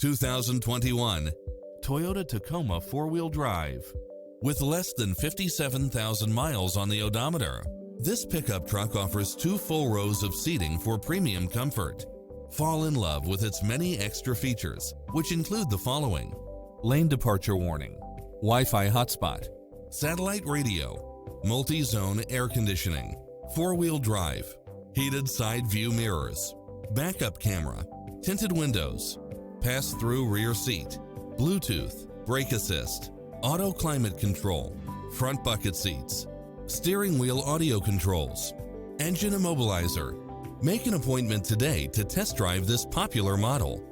2021 Toyota Tacoma 4-wheel drive. With less than 57,000 miles on the odometer, this pickup truck offers 2 full rows of seating for premium comfort. Fall in love with its many extra features, which include the following: lane departure warning, Wi-Fi hotspot, satellite radio, multi-zone air conditioning, 4-wheel drive, heated side view mirrors, backup camera, tinted windows, pass-through rear seat, Bluetooth, brake assist, auto climate control, front bucket seats, steering wheel audio controls, engine immobilizer. Make an appointment today to test drive this popular model.